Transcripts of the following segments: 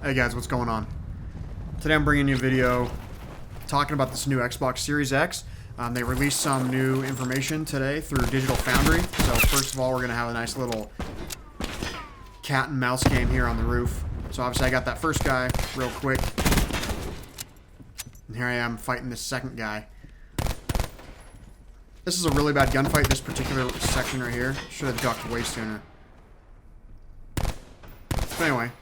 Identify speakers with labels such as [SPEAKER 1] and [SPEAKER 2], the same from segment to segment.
[SPEAKER 1] Hey guys, what's going on? Today I'm bringing you a video talking about this new Xbox Series X. They released some new information today through Digital Foundry. So first of all, we're going to have a nice little cat and mouse game here on the roof. So obviously I got that first guy real quick. And here I am fighting this second guy. This is a really bad gunfight, this particular section right here. Should have ducked way sooner. But anyway,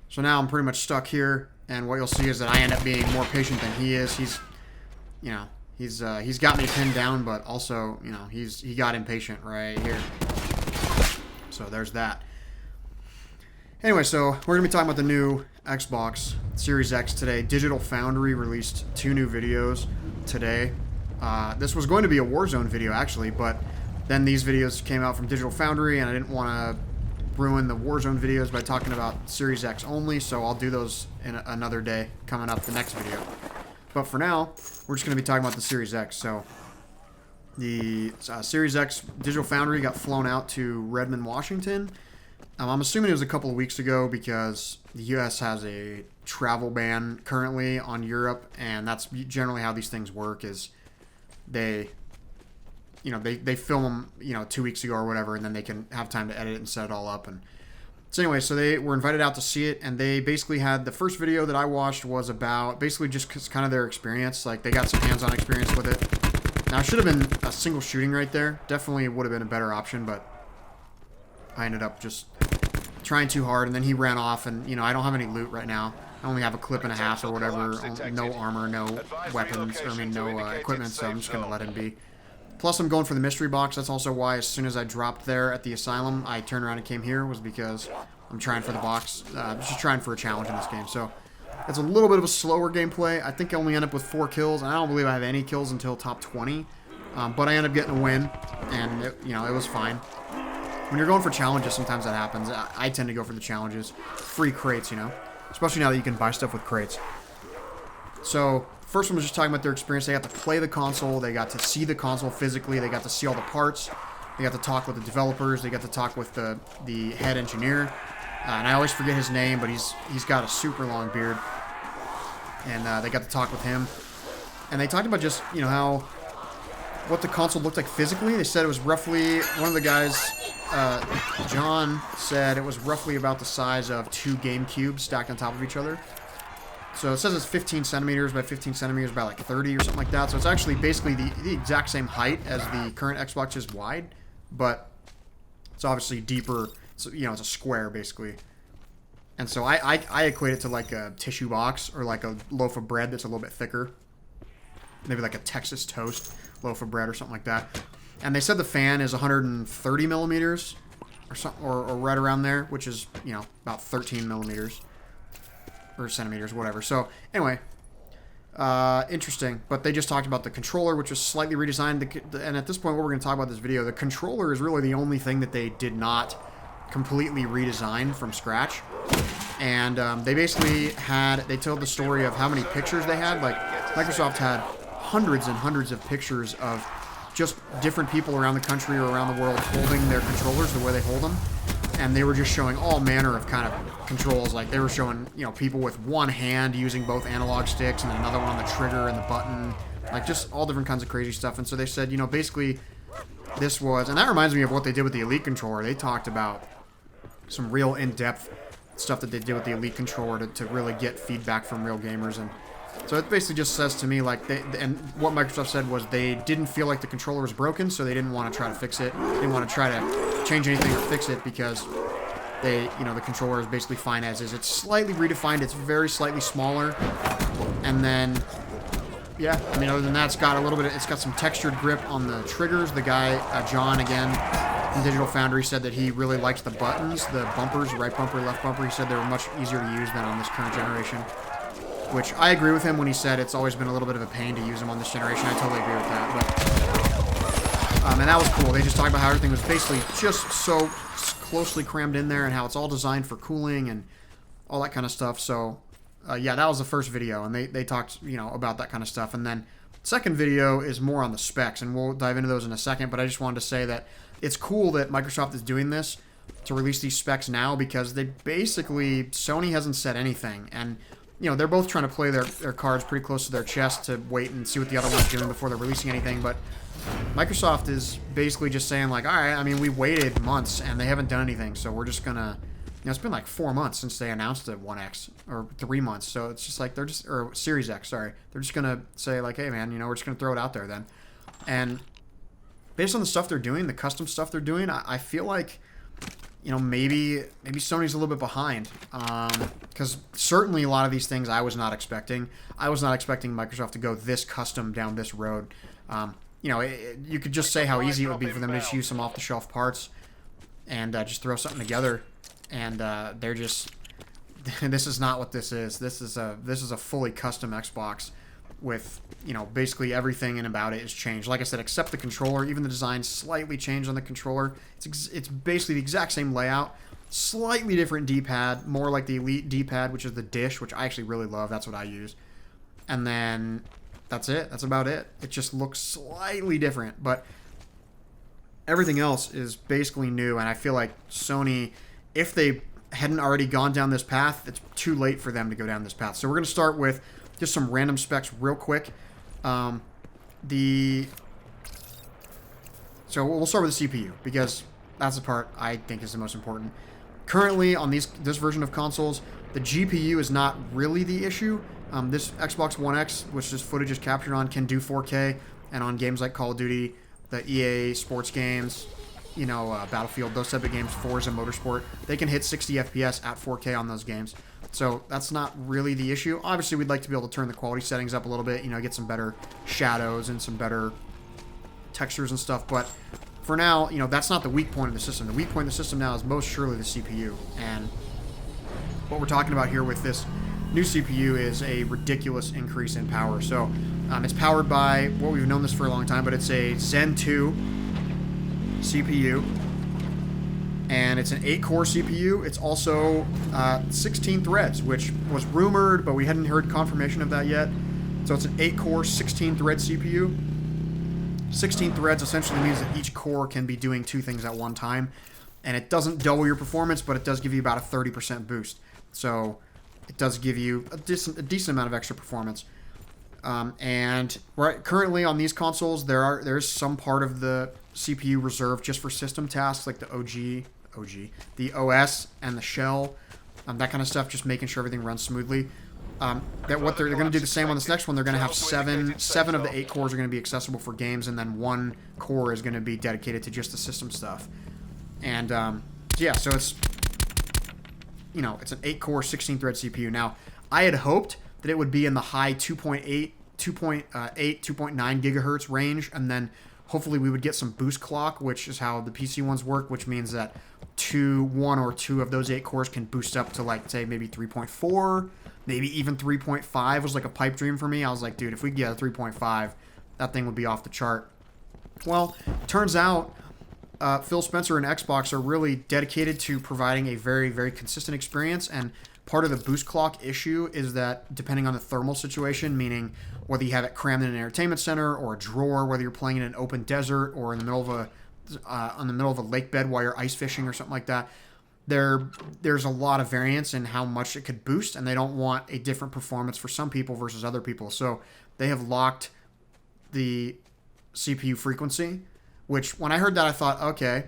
[SPEAKER 1] so now I'm pretty much stuck here, and what you'll see is that I end up being more patient than he is. He's got me pinned down, but also, he got impatient right here. So there's that. Anyway, so we're gonna be talking about the new Xbox Series X today. Digital Foundry released 2 new videos today. This was going to be a Warzone video actually, but then these videos came out from Digital Foundry, and I didn't want to ruin the Warzone videos by talking about Series X only, so I'll do those in another day coming up the next video. But for now, we're just going to be talking about the Series X. So the Series X Digital Foundry got flown out to Redmond, Washington. I'm assuming it was a couple of weeks ago because the US has a travel ban currently on Europe, and that's generally how these things work. Is they film them 2 weeks ago or whatever, and then they can have time to edit it and set it all up. And so anyway, so they were invited out to see it, and they basically had the first video that I watched was about basically just kind of their experience. Like, they got some hands-on experience with it. Now, it should have been a single shooting right there. Definitely would have been a better option, but I ended up just trying too hard, and then he ran off, and I don't have any loot right now. I only have a clip and a half or whatever, no armor, no weapons, no equipment, so I'm just going to let him be. Plus, I'm going for the mystery box. That's also why as soon as I dropped there at the asylum, I turned around and came here, was because I'm trying for the box. Just trying for a challenge in this game. So it's a little bit of a slower gameplay. I think I only end up with 4 kills, and I don't believe I have any kills until top 20. But I end up getting a win, and it was fine. When you're going for challenges, sometimes that happens. I tend to go for the challenges. Free crates, especially now that you can buy stuff with crates. So first one was just talking about their experience. They got to play the console. They got to see the console physically. They got to see all the parts. They got to talk with the developers. They got to talk with the head engineer. And I always forget his name, but he's got a super long beard. And they got to talk with him. And they talked about just, what the console looked like physically. They said it was roughly, one of the guys, John, said it was roughly about the size of 2 GameCubes stacked on top of each other. So it says it's 15 centimeters by 15 centimeters by like 30 or something like that. So it's actually basically the exact same height as the current Xbox is wide, but it's obviously deeper. So, it's a square basically. And so I equate it to like a tissue box or like a loaf of bread that's a little bit thicker. Maybe like a Texas toast loaf of bread or something like that. And they said the fan is 130 millimeters or something, or right around there, which is, about 13 millimeters. Or centimeters, whatever. So, anyway, interesting. But they just talked about the controller, which was slightly redesigned. And at this point, what we're going to talk about this video, the controller is really the only thing that they did not completely redesign from scratch. And they basically they told the story of how many pictures they had. Like, Microsoft had hundreds and hundreds of pictures of just different people around the country or around the world holding their controllers the way they hold them. And they were just showing all manner of kind of controls. Like, they were showing, people with one hand using both analog sticks and another one on the trigger and the button. Like, just all different kinds of crazy stuff. And so they said, basically this was... And that reminds me of what they did with the Elite controller. They talked about some real in-depth stuff that they did with the Elite controller to really get feedback from real gamers. And so it basically just says to me, like, and what Microsoft said was they didn't feel like the controller was broken, so they didn't want to try to fix it. They didn't want to try to change anything or fix it because the controller is basically fine as is. It's slightly redefined. It's very slightly smaller. And then, yeah, other than that, it's got a little bit it's got some textured grip on the triggers. The guy, John, again, from Digital Foundry, said that he really likes the buttons, the bumpers, right bumper, left bumper. He said they were much easier to use than on this current generation. Which I agree with him when he said it's always been a little bit of a pain to use them on this generation. I totally agree with that. But and that was cool. They just talked about how everything was basically just so closely crammed in there and how it's all designed for cooling and all that kind of stuff. So, yeah, that was the first video, and they talked, about that kind of stuff. And then the second video is more on the specs, and we'll dive into those in a second. But I just wanted to say that it's cool that Microsoft is doing this. to release these specs now because they basically, Sony hasn't said anything. And, you know, they're both trying to play their cards pretty close to their chest to wait and see what the other one's doing before they're releasing anything. But Microsoft is basically just saying, like, all right, I mean, we waited months and they haven't done anything, so we're just going to, you know, it's been like 4 months since they announced the 1X, or 3 months. So it's just like or Series X, sorry. They're just going to say, like, hey, man, you know, we're just going to throw it out there then. And based on the stuff they're doing, the custom stuff they're doing, I feel like, you know, maybe Sony's a little bit behind. Because certainly a lot of these things I was not expecting. I was not expecting Microsoft to go this custom down this road. You know, you could just say how easy it would be for them to just use some off-the-shelf parts and just throw something together. And they're just, this is not what this is. This is a fully custom Xbox with, you know, basically everything in about it is changed. Like I said, except the controller, even the design slightly changed on the controller. It's basically the exact same layout, slightly different D-pad, more like the Elite D-pad, which is the dish, which I actually really love. That's what I use. And then that's it. That's about it. It just looks slightly different, but everything else is basically new. And I feel like Sony, if they hadn't already gone down this path, it's too late for them to go down this path. So we're going to start with just some random specs real quick. So we'll start with the CPU because that's the part I think is the most important. Currently on this version of consoles, the GPU is not really the issue. This Xbox One X, which this footage is captured on, can do 4K, and on games like Call of Duty, the EA sports games, you know, Battlefield, those type of games, Forza Motorsport, they can hit 60 FPS at 4K on those games. So that's not really the issue. Obviously, we'd like to be able to turn the quality settings up a little bit, you know, get some better shadows and some better textures and stuff. But for now, you know, that's not the weak point of the system. The weak point of the system now is most surely the CPU. And what we're talking about here with this new CPU is a ridiculous increase in power. So it's powered by, well, we've known this for a long time, but it's a Zen 2 CPU. And it's an 8-core CPU. It's also 16 threads, which was rumored, but we hadn't heard confirmation of that yet. So it's an 8-core, 16-thread CPU. 16 threads essentially means that each core can be doing 2 things at one time. And it doesn't double your performance, but it does give you about a 30% boost. So it does give you a decent amount of extra performance. And currently on these consoles, there's some part of the CPU reserved just for system tasks like the the OS and the shell, that kind of stuff, just making sure everything runs smoothly. That what they're going to do the same on this next one. They're going to have seven of the 8 cores are going to be accessible for games, and then 1 core is going to be dedicated to just the system stuff. And yeah, so it's, you know, it's an 8-core, 16-thread CPU. Now, I had hoped that it would be in the high 2.8, 2.9 gigahertz range, and then hopefully we would get some boost clock, which is how the PC ones work, which means that 1 or 2 of those 8 cores can boost up to, like, say, maybe 3.4, maybe even 3.5 was like a pipe dream for me. I was like, dude, if we get a 3.5, that thing would be off the chart. Well, turns out Phil Spencer and Xbox are really dedicated to providing a very, very consistent experience, and part of the boost clock issue is that depending on the thermal situation, meaning whether you have it crammed in an entertainment center or a drawer, whether you're playing in an open desert or in the middle of a lake bed while you're ice fishing or something like that, there's a lot of variance in how much it could boost, and they don't want a different performance for some people versus other people. So they have locked the CPU frequency, which when I heard that I thought, okay,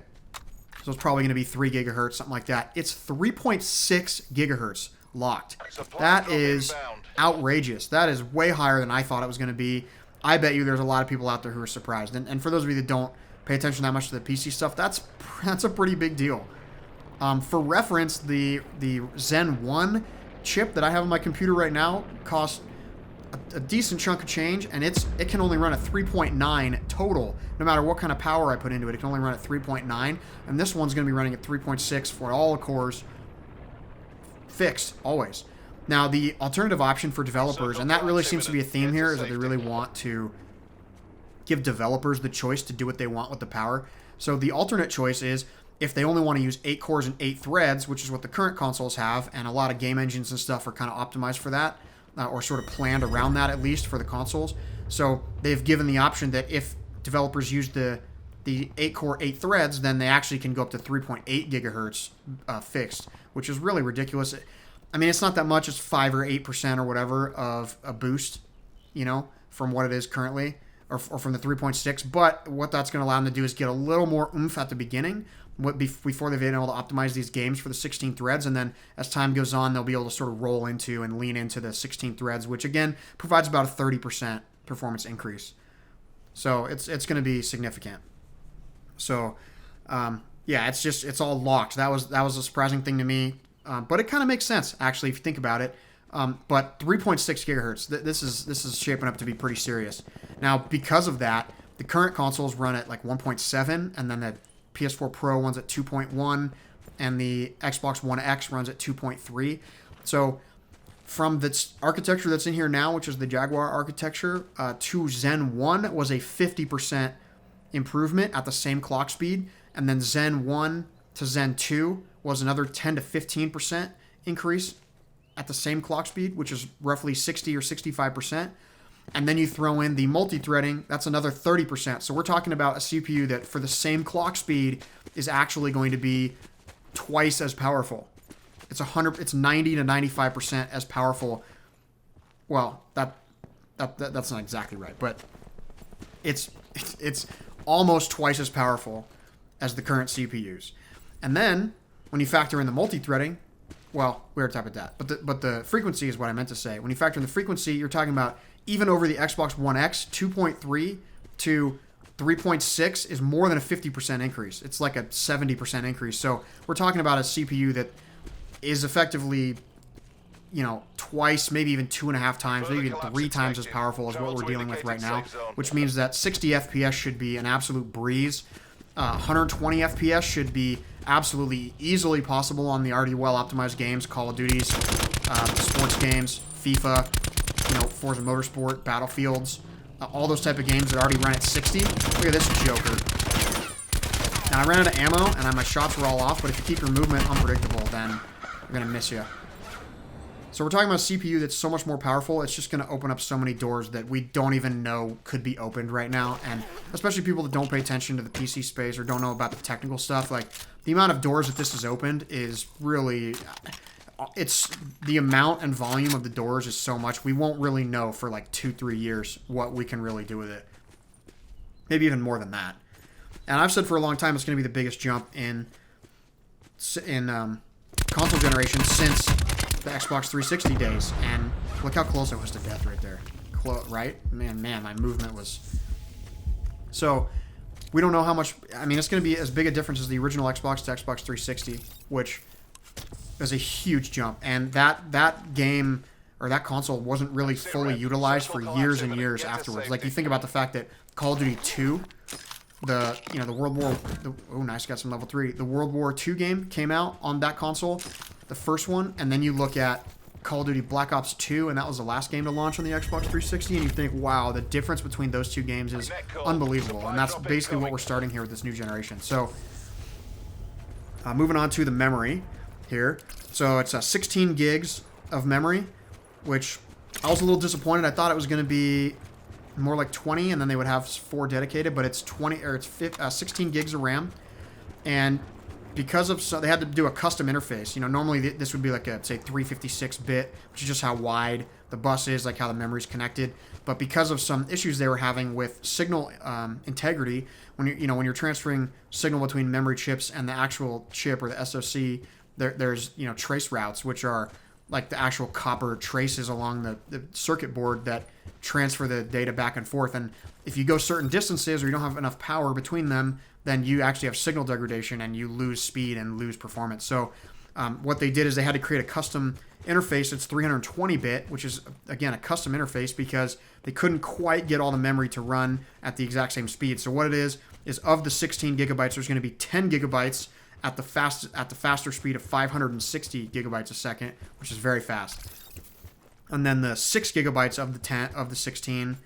[SPEAKER 1] so it's probably going to be 3 gigahertz, something like that. It's 3.6 gigahertz locked. That is outrageous. That is way higher than I thought it was going to be. I bet you there's a lot of people out there who are surprised. And for those of you that don't pay attention that much to the PC stuff, that's a pretty big deal. For reference, the Zen 1 chip that I have on my computer right now costs a decent chunk of change, and it can only run at 3.9 total. No matter what kind of power I put into it, it can only run at 3.9, and this one's going to be running at 3.6 for all the cores fixed, always. Now, the alternative option for developers, and that really seems to be a theme here, is that they really want to give developers the choice to do what they want with the power. So the alternate choice is, if they only want to use 8 cores and 8 threads, which is what the current consoles have, and a lot of game engines and stuff are kind of optimized for that, or sort of planned around that at least for the consoles. So they've given the option that if developers use the the 8-core 8 threads, then they actually can go up to 3.8 gigahertz fixed, which is really ridiculous. I mean, it's not that much. It's 5 or 8% or whatever of a boost, from what it is currently, or from the 3.6. But what that's going to allow them to do is get a little more oomph at the beginning before they've been able to optimize these games for the 16 threads. And then as time goes on, they'll be able to sort of roll into and lean into the 16 threads, which, again, provides about a 30% performance increase. So it's going to be significant. So, it's all locked. That was a surprising thing to me. But it kind of makes sense, actually, if you think about it. But 3.6 gigahertz, this is shaping up to be pretty serious. Now, because of that, the current consoles run at like 1.7, and then the PS4 Pro runs at 2.1, and the Xbox One X runs at 2.3. So from the architecture that's in here now, which is the Jaguar architecture, to Zen 1 was a 50% improvement at the same clock speed, and then Zen 1 to Zen 2 was another 10 to 15% increase at the same clock speed, which is roughly 60 or 65%. And then you throw in the multi-threading, that's another 30%. So we're talking about a CPU that for the same clock speed is actually going to be twice as powerful. It's 90 to 95% as powerful. Well, that's not exactly right, but it's almost twice as powerful as the current CPUs. And then when you factor in the multi-threading, well, we already talked about that. But the frequency is what I meant to say. When you factor in the frequency, you're talking about even over the Xbox One X, 2.3 to 3.6 is more than a 50% increase. It's like a 70% increase. So we're talking about a CPU that is effectively, twice, maybe even 2.5 times, maybe even 3 times as powerful as what we're dealing with right now, which means that 60 FPS should be an absolute breeze. 120 FPS should be absolutely easily possible on the already well-optimized games, Call of Duties, sports games, FIFA, Forza Motorsport, Battlefields, all those type of games that already run at 60. Look at this joker. Now, I ran out of ammo, and my shots were all off, but if you keep your movement unpredictable, then you're going to miss you. So we're talking about a CPU that's so much more powerful, it's just going to open up so many doors that we don't even know could be opened right now, and especially people that don't pay attention to the PC space or don't know about the technical stuff, like, the amount of doors that this has opened is really... It's the amount and volume of the doors is so much, we won't really know for like 2-3 years what we can really do with it. Maybe even more than that. And I've said for a long time it's going to be the biggest jump in console generation since the Xbox 360 days. And look how close I was to death right there. Right? Man, my movement was... So, we don't know how much... I mean, it's going to be as big a difference as the original Xbox to Xbox 360, which... is a huge jump, and that game or that console wasn't really fully utilized for years and years afterwards. Like, you think about the fact that Call of Duty 2, the World War, nice, got some level 3. The World War II game came out on that console, the first one, and then you look at Call of Duty Black Ops 2, and that was the last game to launch on the Xbox 360, and you think, wow, the difference between those two games is unbelievable, and that's basically what we're starting here with this new generation. So, moving on to the memory here. So it's 16 gigs of memory, which I was a little disappointed. I thought it was going to be more like 20, and then they would have 4 dedicated, but it's 16 gigs of RAM. And because of, so they had to do a custom interface. Normally this would be like a, say, 356-bit, which is just how wide the bus is, like how the memory's connected. But because of some issues they were having with signal integrity, when you're transferring signal between memory chips and the actual chip or the SoC, there's trace routes, which are like the actual copper traces along the circuit board that transfer the data back and forth. And if you go certain distances or you don't have enough power between them, then you actually have signal degradation and you lose speed and lose performance. So what they did is they had to create a custom interface that's 320-bit, which is, again, a custom interface because they couldn't quite get all the memory to run at the exact same speed. So what it is of the 16 gigabytes, there's going to be 10 gigabytes at the faster speed of 560 gigabytes a second, which is very fast. And then the 6 gigabytes of the 16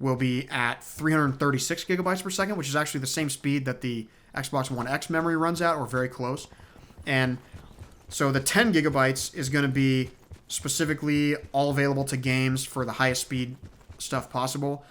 [SPEAKER 1] will be at 336 gigabytes per second, which is actually the same speed that the Xbox One X memory runs at, or very close. And so the 10 gigabytes is going to be specifically all available to games for the highest speed stuff possible.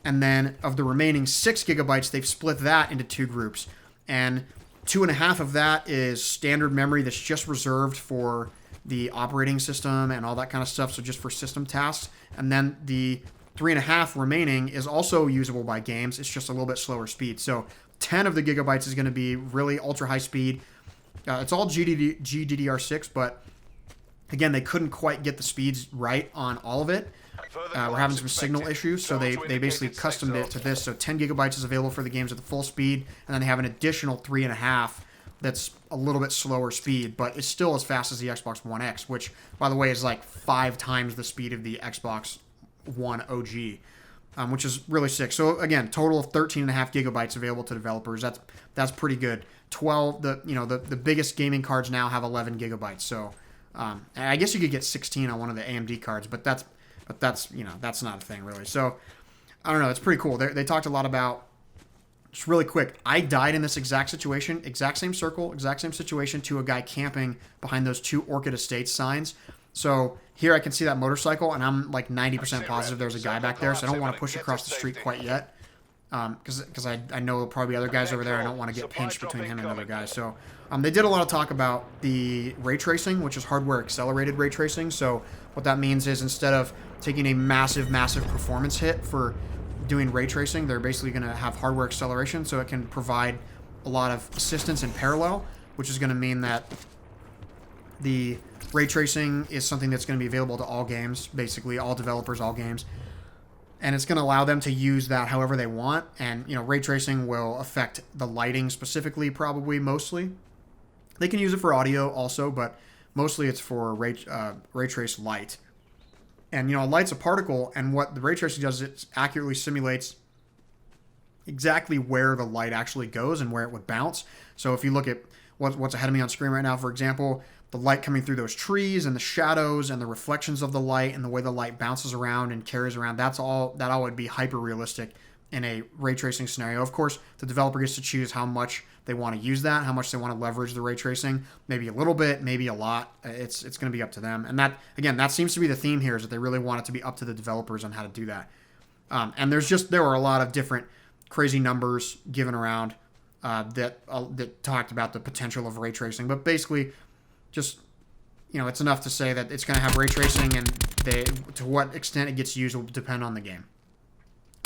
[SPEAKER 1] And then of the remaining 6 gigabytes, they've split that into 2 groups. And 2.5 of that is standard memory that's just reserved for the operating system and all that kind of stuff, so just for system tasks. And then the 3.5 remaining is also usable by games. It's just a little bit slower speed. So 10 of the gigabytes is going to be really ultra high speed. It's all GDDR6, but again, they couldn't quite get the speeds right on all of it. We're having some signal issues, so they basically customed it to this. So 10 gigabytes is available for the games at the full speed, and then they have an additional 3.5 that's a little bit slower speed, but it's still as fast as the Xbox One X, which, by the way, is like 5 times the speed of the Xbox One OG, which is really sick. So again, total of 13.5 gigabytes available to developers. That's pretty good. 12. The biggest gaming cards now have 11 gigabytes. So I guess you could get 16 on one of the AMD cards, but that's not a thing really. So I don't know. It's pretty cool. They talked a lot about, just really quick, I died in this exact situation, exact same circle, exact same situation, to a guy camping behind those 2 Orchid Estates signs. So here I can see that motorcycle, and I'm like 90% positive there's a guy back there, so I don't want to push across the street quite yet, because I know there'll probably be other guys over there. I don't want to get pinched between him and another guy. So they did a lot of talk about the ray tracing, which is hardware accelerated ray tracing. So what that means is, instead of taking a massive performance hit for doing ray tracing, they're basically going to have hardware acceleration, so it can provide a lot of assistance in parallel, which is going to mean that the ray tracing is something that's going to be available to all games, basically all developers, all games, and it's going to allow them to use that however they want. And ray tracing will affect the lighting specifically, probably mostly. They can use it for audio also, but mostly it's for ray trace light. And a light's a particle, and what the ray tracing does is it accurately simulates exactly where the light actually goes and where it would bounce. So if you look at what's ahead of me on screen right now, for example, the light coming through those trees and the shadows and the reflections of the light and the way the light bounces around and carries around, that all would be hyper realistic in a ray tracing scenario. Of course, the developer gets to choose how much they want to use that, how much they want to leverage the ray tracing. Maybe a little bit, maybe a lot. It's going to be up to them. And that seems to be the theme here, is that they really want it to be up to the developers on how to do that. And there were a lot of different crazy numbers given around that talked about the potential of ray tracing. But basically, just it's enough to say that it's going to have ray tracing, and to what extent it gets used will depend on the game.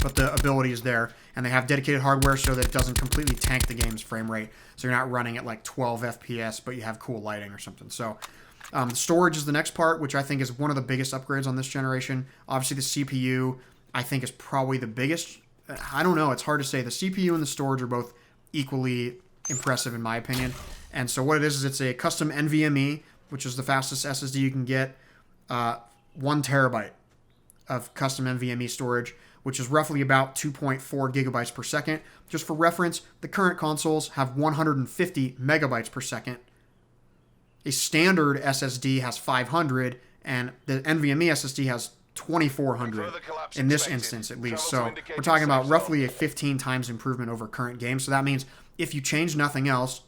[SPEAKER 1] But the ability is there, and they have dedicated hardware so that it doesn't completely tank the game's frame rate. So you're not running at like 12 FPS, but you have cool lighting or something. So storage is the next part, which I think is one of the biggest upgrades on this generation. Obviously, the CPU, I think, is probably the biggest. I don't know. It's hard to say. The CPU and the storage are both equally impressive, in my opinion. And so what it is it's a custom NVMe, which is the fastest SSD you can get. 1 terabyte of custom NVMe storage, which is roughly about 2.4 gigabytes per second. Just for reference, the current consoles have 150 megabytes per second. A standard SSD has 500, and the NVMe SSD has 2400 in this instance, at least. So we're talking about roughly a 15 times improvement over current games. So that means if you change nothing else,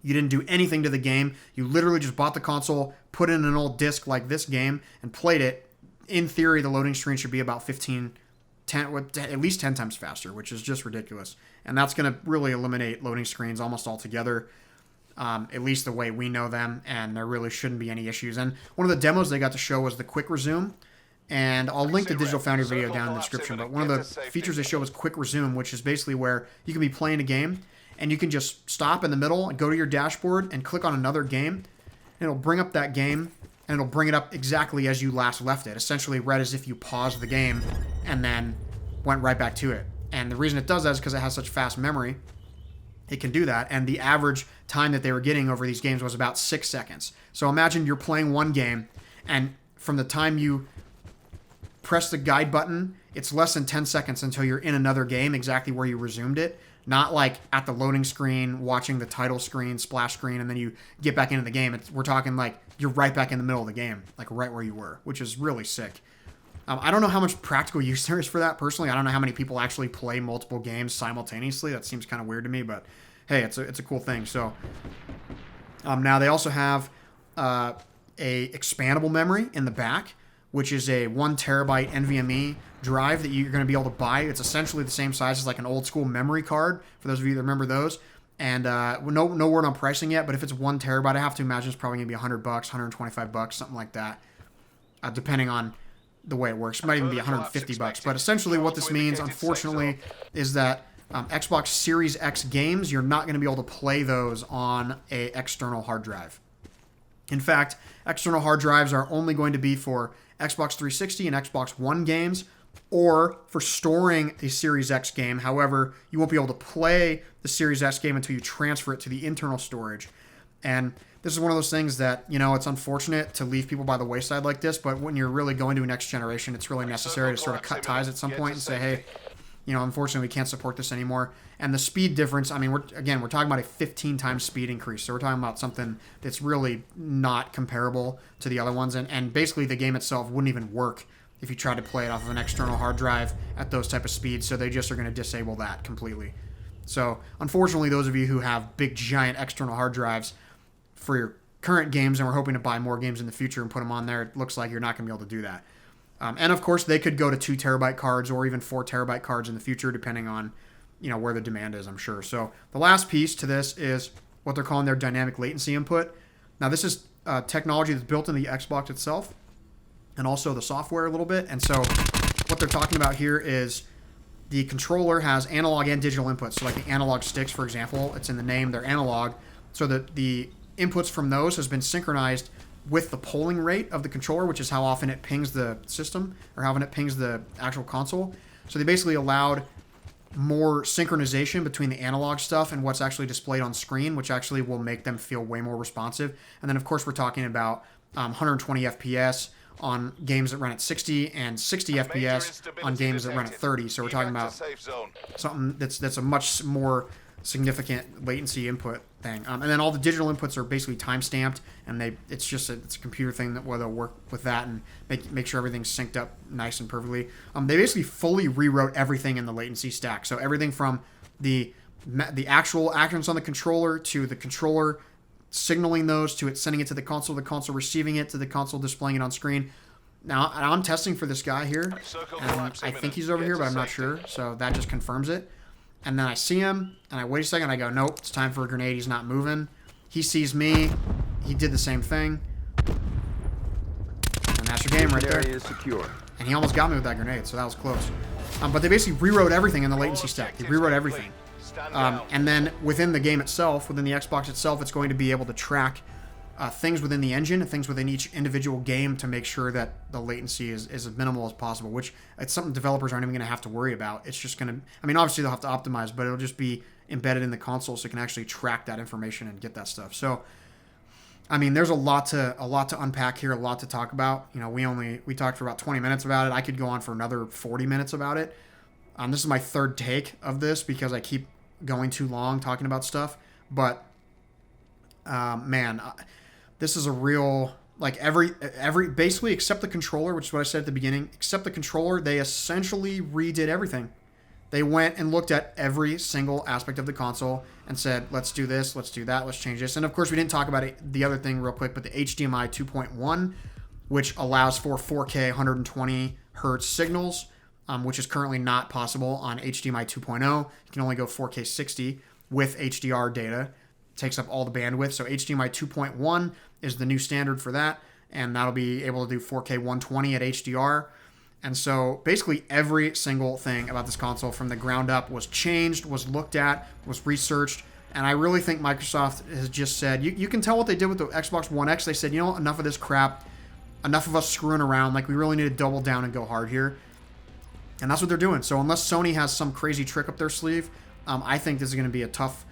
[SPEAKER 1] you didn't do anything to the game, you literally just bought the console, put in an old disc like this game, and played it, in theory, the loading screen should be about 10, at least 10 times faster, which is just ridiculous. And that's going to really eliminate loading screens almost altogether, at least the way we know them, and there really shouldn't be any issues. And one of the demos they got to show was the quick resume, and I'll link the Digital Foundry video down in the description, but one of the features they showed was quick resume, which is basically where you can be playing a game, and you can just stop in the middle and go to your dashboard and click on another game, and it'll bring up that game, and it'll bring it up exactly as you last left it, essentially read as if you paused the game and then went right back to it. And the reason it does that is because it has such fast memory. It can do that, and the average time that they were getting over these games was about 6 seconds. So imagine you're playing one game, and from the time you press the guide button, it's less than 10 seconds until you're in another game exactly where you resumed it. Not like at the loading screen, watching the title screen, splash screen, and then you get back into the game. We're talking like you're right back in the middle of the game, like right where you were, which is really sick. I don't know how much practical use there is for that, personally. I don't know how many people actually play multiple games simultaneously. That seems kind of weird to me, but hey, it's a cool thing. So now they also have a expandable memory in the back, which is a 1 terabyte NVMe drive that you're going to be able to buy. It's essentially the same size as like an old school memory card, for those of you that remember those. And no word on pricing yet, but if it's 1 terabyte, I have to imagine it's probably going to be $100, $125, something like that, depending on the way it works. It might even be $150. But essentially what this means, unfortunately, is that Xbox Series X games, you're not going to be able to play those on a external hard drive. In fact, external hard drives are only going to be for Xbox 360 and Xbox One games, or for storing a Series X game. However, you won't be able to play the Series X game until you transfer it to the internal storage. And this is one of those things that, it's unfortunate to leave people by the wayside like this, but when you're really going to a next generation, it's really necessary to sort of cut ties at some point and say, hey, unfortunately, we can't support this anymore. And the speed difference, we're talking about a 15 times speed increase. So we're talking about something that's really not comparable to the other ones. And basically, the game itself wouldn't even work if you tried to play it off of an external hard drive at those type of speeds. So they just are going to disable that completely. So unfortunately, those of you who have big, giant external hard drives for your current games, and we're hoping to buy more games in the future and put them on there, it looks like you're not going to be able to do that. And of course, they could go to 2 terabyte cards or even 4 terabyte cards in the future, depending on where the demand is, I'm sure. So the last piece to this is what they're calling their dynamic latency input. Now, this is technology that's built in the Xbox itself and also the software a little bit. And so what they're talking about here is the controller has analog and digital inputs. So like the analog sticks, for example, it's in the name, they're analog. So that the inputs from those has been synchronized with the polling rate of the controller, which is how often it pings the system or how often it pings the actual console. So they basically allowed more synchronization between the analog stuff and what's actually displayed on screen, which actually will make them feel way more responsive. And then, of course, we're talking about 120 FPS on games that run at 60 and 60 FPS on games that run at 30. So we're talking about something that's a much more significant latency input thing. And then all the digital inputs are basically time stamped, and it's a computer thing that where they'll work with that and make sure everything's synced up nice and perfectly. They basically fully rewrote everything in the latency stack. So everything from the actual actions on the controller to the controller signaling those to it sending it to the console receiving it to the console displaying it on screen. Now I'm testing for this guy here, and I think he's over here, but I'm not sure. So that just confirms it. And then I see him, and I wait a second, and I go, nope, it's time for a grenade. He's not moving. He sees me. He did the same thing. And that's your game right there. Is secure. And he almost got me with that grenade, so that was close. But they basically rewrote everything in the latency stack. They rewrote everything. And then within the game itself, within the Xbox itself, it's going to be able to track things within the engine, things within each individual game to make sure that the latency is as minimal as possible, which it's something developers aren't even going to have to worry about. It's just going to, obviously they'll have to optimize, but it'll just be embedded in the console so it can actually track that information and get that stuff. So, there's a lot to unpack here, a lot to talk about. We talked for about 20 minutes about it. I could go on for another 40 minutes about it. This is my third take of this because I keep going too long talking about stuff, but this is a real, every basically except the controller, which is what I said at the beginning, except the controller, they essentially redid everything. They went and looked at every single aspect of the console and said, let's do this, let's do that, let's change this. And of course, we didn't talk about the other thing real quick, but the HDMI 2.1, which allows for 4K 120 hertz signals, which is currently not possible on HDMI 2.0. You can only go 4K 60 with HDR data. It takes up all the bandwidth. So HDMI 2.1 is the new standard for that, and that'll be able to do 4K 120 at HDR. And so basically every single thing about this console from the ground up was changed, was looked at, was researched, and I really think Microsoft has just said, you can tell what they did with the Xbox One X. They said, enough of this crap, enough of us screwing around, we really need to double down and go hard here. And that's what they're doing. So unless Sony has some crazy trick up their sleeve, I think this is going to be a tough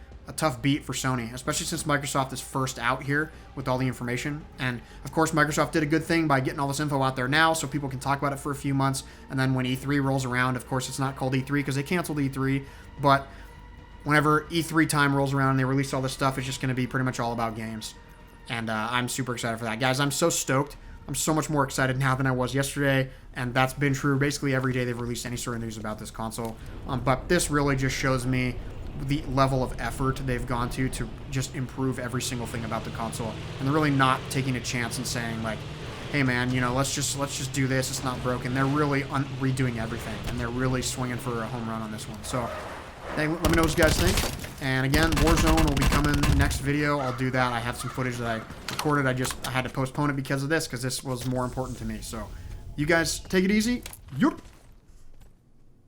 [SPEAKER 1] beat for Sony, especially since Microsoft is first out here with all the information. And of course, Microsoft did a good thing by getting all this info out there now so people can talk about it for a few months. And then when E3 rolls around, of course, it's not called E3 because they canceled E3, but whenever E3 time rolls around and they release all this stuff, it's just going to be pretty much all about games. And I'm super excited for that. Guys, I'm so stoked. I'm so much more excited now than I was yesterday, and that's been true basically every day they've released any sort of news about this console. But this really just shows me the level of effort they've gone to just improve every single thing about the console. And they're really not taking a chance and saying, hey man, you know, let's just do this. It's not broken. They're really redoing everything, and they're really swinging for a home run on this one. So let me know what you guys think. And again, Warzone will be coming next video. I'll do that. I have some footage that I recorded. I had to postpone it because of this, because this was more important to me. So you guys take it easy. Yup.